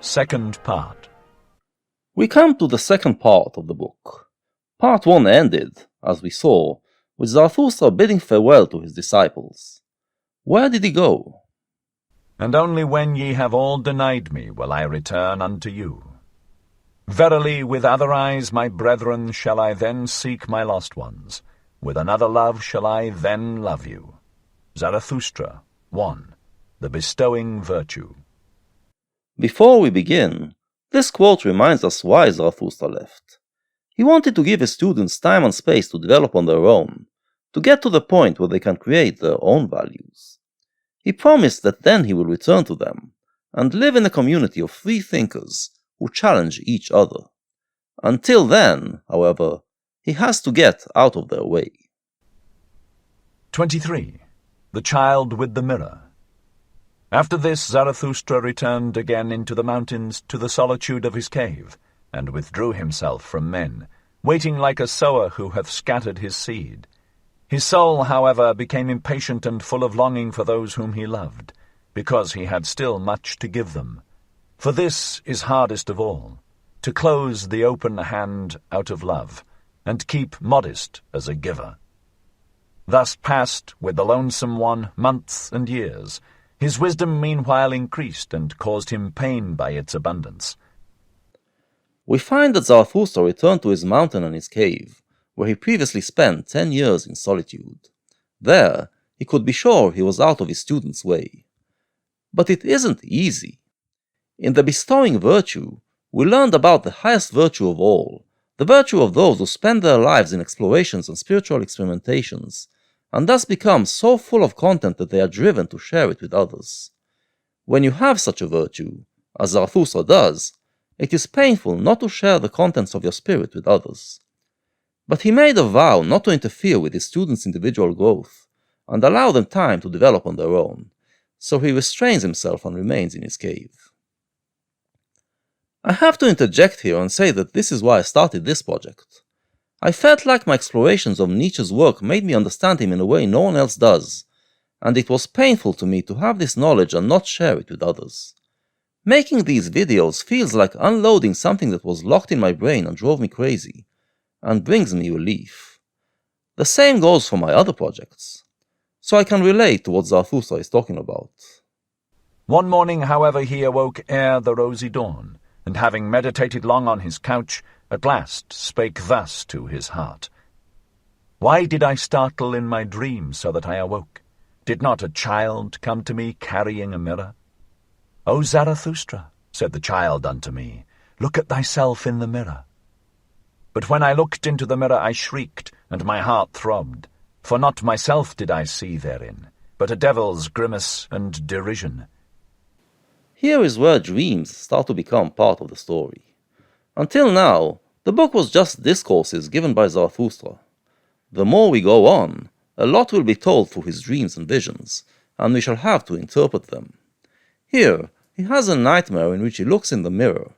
Second part. We come to the second part of the book. Part 1 ended, as we saw, with Zarathustra bidding farewell to his disciples. Where did he go? And only when ye have all denied me will I return unto you. Verily, with other eyes, my brethren, shall I then seek my lost ones. With another love shall I then love you. Zarathustra 1. The bestowing virtue. Before we begin, this quote reminds us why Zarathustra left. He wanted to give his students time and space to develop on their own, to get to the point where they can create their own values. He promised that then he will return to them, and live in a community of free thinkers who challenge each other. Until then, however, he has to get out of their way. 23. The child with the mirror. After this Zarathustra returned again into the mountains to the solitude of his cave, and withdrew himself from men, waiting like a sower who hath scattered his seed. His soul, however, became impatient and full of longing for those whom he loved, because he had still much to give them. For this is hardest of all, to close the open hand out of love, and keep modest as a giver. Thus passed, with the lonesome one, months and years. His wisdom meanwhile increased, and caused him pain by its abundance. We find that Zarathustra returned to his mountain and his cave, where he previously spent 10 years in solitude. There, he could be sure he was out of his students' way. But it isn't easy. In the bestowing virtue, we learned about the highest virtue of all, the virtue of those who spend their lives in explorations and spiritual experimentations, and thus become so full of content that they are driven to share it with others. When you have such a virtue, as Zarathustra does, it is painful not to share the contents of your spirit with others. But he made a vow not to interfere with his students' individual growth, and allow them time to develop on their own, so he restrains himself and remains in his cave. I have to interject here and say that this is why I started this project. I felt like my explorations of Nietzsche's work made me understand him in a way no one else does, and it was painful to me to have this knowledge and not share it with others. Making these videos feels like unloading something that was locked in my brain and drove me crazy, and brings me relief. The same goes for my other projects, so I can relate to what Zarathustra is talking about. One morning, however, he awoke ere the rosy dawn, and having meditated long on his couch, at last spake thus to his heart. Why did I startle in my dream so that I awoke? Did not a child come to me carrying a mirror? O Zarathustra, said the child unto me, look at thyself in the mirror. But when I looked into the mirror I shrieked, and my heart throbbed, for not myself did I see therein, but a devil's grimace and derision. Here is where dreams start to become part of the story. Until now, the book was just discourses given by Zarathustra. The more we go on, a lot will be told through his dreams and visions, and we shall have to interpret them. Here, he has a nightmare in which he looks in the mirror,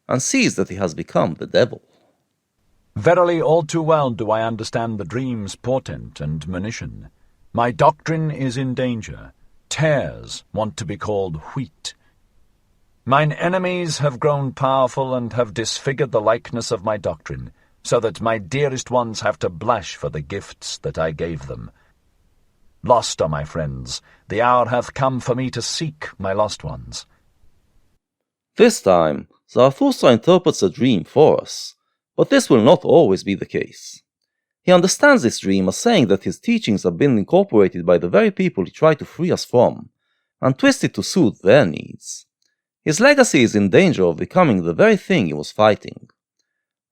and sees that he has become the devil. Verily, all too well do I understand the dream's portent and monition. My doctrine is in danger. Tares want to be called wheat. Mine enemies have grown powerful and have disfigured the likeness of my doctrine, so that my dearest ones have to blush for the gifts that I gave them. Lost are my friends. The hour hath come for me to seek my lost ones. This time, Zarathustra interprets a dream for us, but this will not always be the case. He understands this dream as saying that his teachings have been incorporated by the very people he tried to free us from, and twisted to suit their needs. His legacy is in danger of becoming the very thing he was fighting.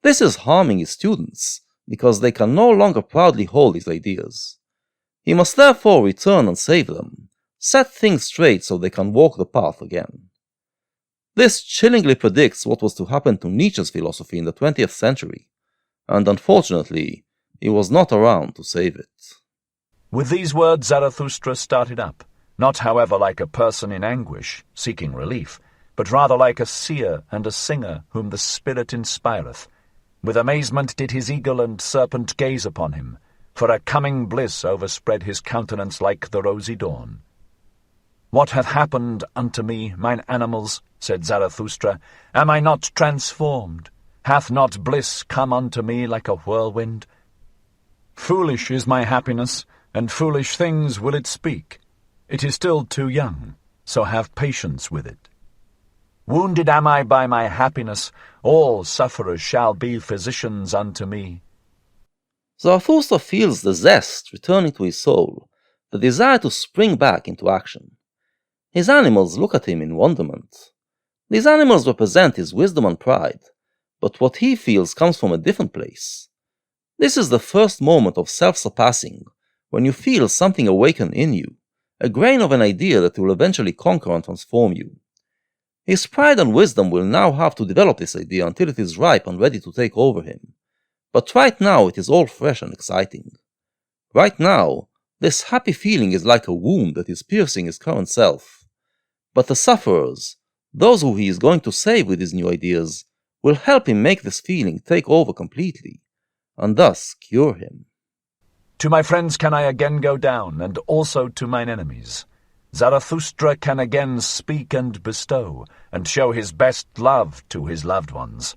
This is harming his students, because they can no longer proudly hold his ideas. He must therefore return and save them, set things straight so they can walk the path again. This chillingly predicts what was to happen to Nietzsche's philosophy in the 20th century, and unfortunately, he was not around to save it. With these words Zarathustra started up, not however like a person in anguish, seeking relief, but rather like a seer and a singer whom the Spirit inspireth. With amazement did his eagle and serpent gaze upon him, for a coming bliss overspread his countenance like the rosy dawn. What hath happened unto me, mine animals? Said Zarathustra. Am I not transformed? Hath not bliss come unto me like a whirlwind? Foolish is my happiness, and foolish things will it speak. It is still too young, so have patience with it. Wounded am I by my happiness, all sufferers shall be physicians unto me. Zarathustra feels the zest returning to his soul, the desire to spring back into action. His animals look at him in wonderment. These animals represent his wisdom and pride, but what he feels comes from a different place. This is the first moment of self-surpassing, when you feel something awaken in you, a grain of an idea that will eventually conquer and transform you. His pride and wisdom will now have to develop this idea until it is ripe and ready to take over him. But right now it is all fresh and exciting. Right now, this happy feeling is like a wound that is piercing his current self. But the sufferers, those who he is going to save with his new ideas, will help him make this feeling take over completely, and thus cure him. To my friends can I again go down, and also to mine enemies. Zarathustra can again speak and bestow, and show his best love to his loved ones.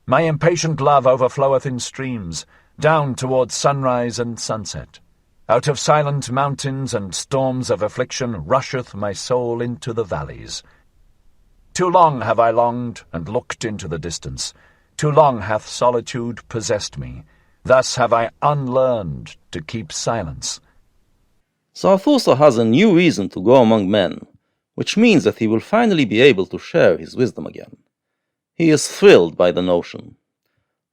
My impatient love overfloweth in streams, down towards sunrise and sunset. Out of silent mountains and storms of affliction rusheth my soul into the valleys. Too long have I longed and looked into the distance. Too long hath solitude possessed me. Thus have I unlearned to keep silence. Zarathustra has a new reason to go among men, which means that he will finally be able to share his wisdom again. He is thrilled by the notion.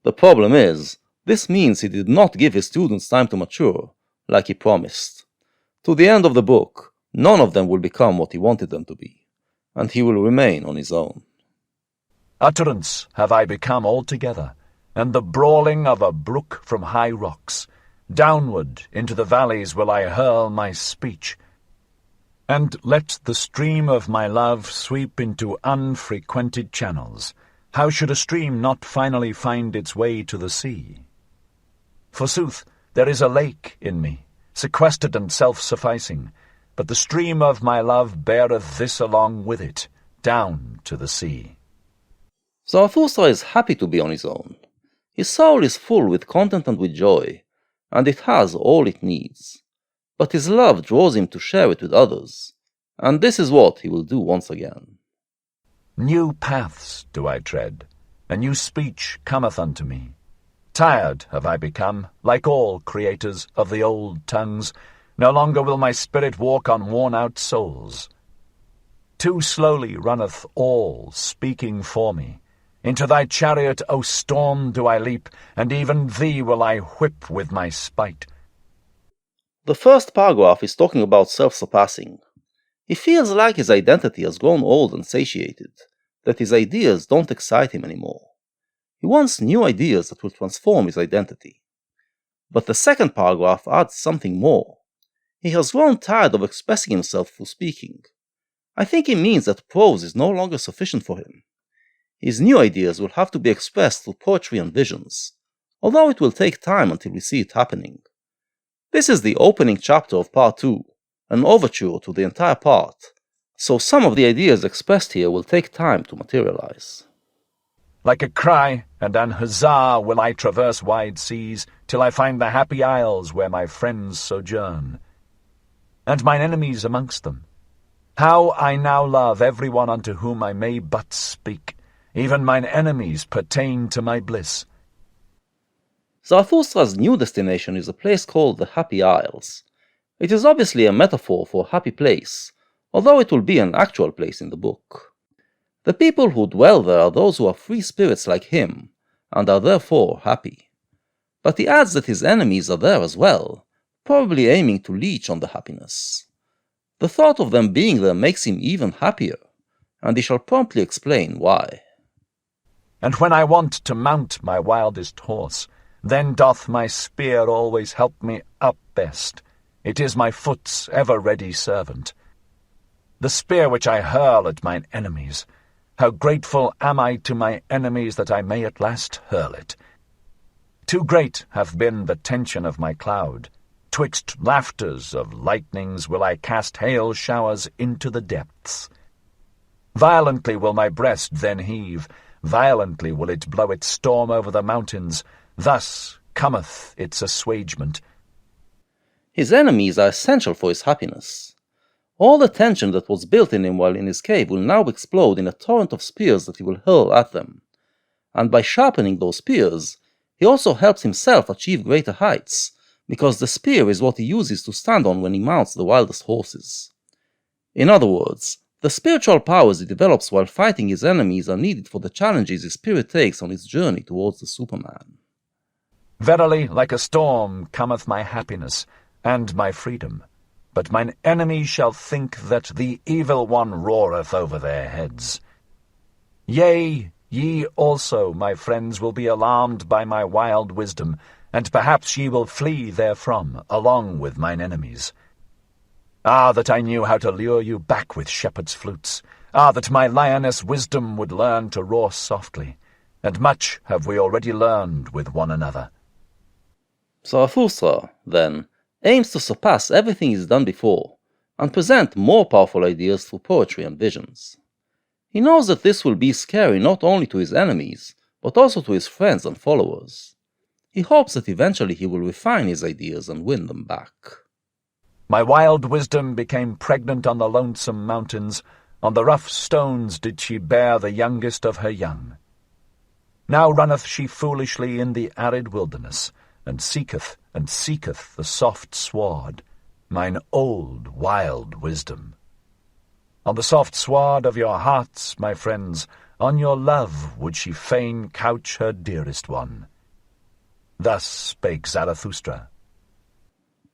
The problem is, this means he did not give his students time to mature, like he promised. To the end of the book, none of them will become what he wanted them to be, and he will remain on his own. Utterance have I become altogether, and the brawling of a brook from high rocks. Downward into the valleys will I hurl my speech, and let the stream of my love sweep into unfrequented channels. How should a stream not finally find its way to the sea? Forsooth, there is a lake in me, sequestered and self-sufficing, but the stream of my love beareth this along with it, down to the sea. Zarathustra is happy to be on his own. His soul is full with content and with joy, and it has all it needs. But his love draws him to share it with others, and this is what he will do once again. New paths do I tread, a new speech cometh unto me. Tired have I become, like all creators of the old tongues. No longer will my spirit walk on worn-out souls. Too slowly runneth all speaking for me. Into thy chariot, O storm, do I leap, and even thee will I whip with my spite. The first paragraph is talking about self-surpassing. He feels like his identity has grown old and satiated, that his ideas don't excite him anymore. He wants new ideas that will transform his identity. But the second paragraph adds something more. He has grown tired of expressing himself through speaking. I think he means that prose is no longer sufficient for him. His new ideas will have to be expressed through poetry and visions, although it will take time until we see it happening. This is the opening chapter of part 2, an overture to the entire part, so some of the ideas expressed here will take time to materialize. Like a cry and an huzzah will I traverse wide seas, till I find the happy isles where my friends sojourn, and mine enemies amongst them. How I now love every one unto whom I may but speak. Even mine enemies pertain to my bliss. Zarathustra's new destination is a place called the Happy Isles. It is obviously a metaphor for a happy place, although it will be an actual place in the book. The people who dwell there are those who are free spirits like him, and are therefore happy. But he adds that his enemies are there as well, probably aiming to leech on the happiness. The thought of them being there makes him even happier, and he shall promptly explain why. And when I want to mount my wildest horse, then doth my spear always help me up best. It is my foot's ever-ready servant. The spear which I hurl at mine enemies, how grateful am I to my enemies that I may at last hurl it. Too great hath been the tension of my cloud. Twixt laughters of lightnings will I cast hail showers into the depths. Violently will my breast then heave, violently will it blow its storm over the mountains. Thus cometh its assuagement. His enemies are essential for his happiness. All the tension that was built in him while in his cave will now explode in a torrent of spears that he will hurl at them. And by sharpening those spears, he also helps himself achieve greater heights, because the spear is what he uses to stand on when he mounts the wildest horses. In other words, the spiritual powers he develops while fighting his enemies are needed for the challenges his spirit takes on its journey towards the Superman. Verily, like a storm cometh my happiness, and my freedom. But mine enemies shall think that the evil one roareth over their heads. Yea, ye also, my friends, will be alarmed by my wild wisdom, and perhaps ye will flee therefrom, along with mine enemies. Ah, that I knew how to lure you back with shepherds' flutes! Ah, that my lioness wisdom would learn to roar softly! And much have we already learned with one another. Zarathustra, then, aims to surpass everything he's done before, and present more powerful ideas through poetry and visions. He knows that this will be scary not only to his enemies, but also to his friends and followers. He hopes that eventually he will refine his ideas and win them back. My wild wisdom became pregnant on the lonesome mountains, on the rough stones did she bear the youngest of her young. Now runneth she foolishly in the arid wilderness, and seeketh the soft sward, mine old wild wisdom. On the soft sward of your hearts, my friends, on your love would she fain couch her dearest one. Thus spake Zarathustra.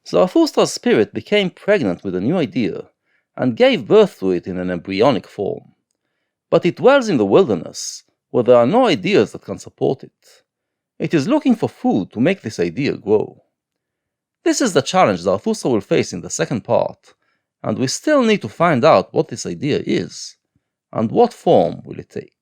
Zarathustra's spirit became pregnant with a new idea, and gave birth to it in an embryonic form. But it dwells in the wilderness, where there are no ideas that can support it. It is looking for food to make this idea grow. This is the challenge Zarathustra will face in the second part, and we still need to find out what this idea is, and what form will it take.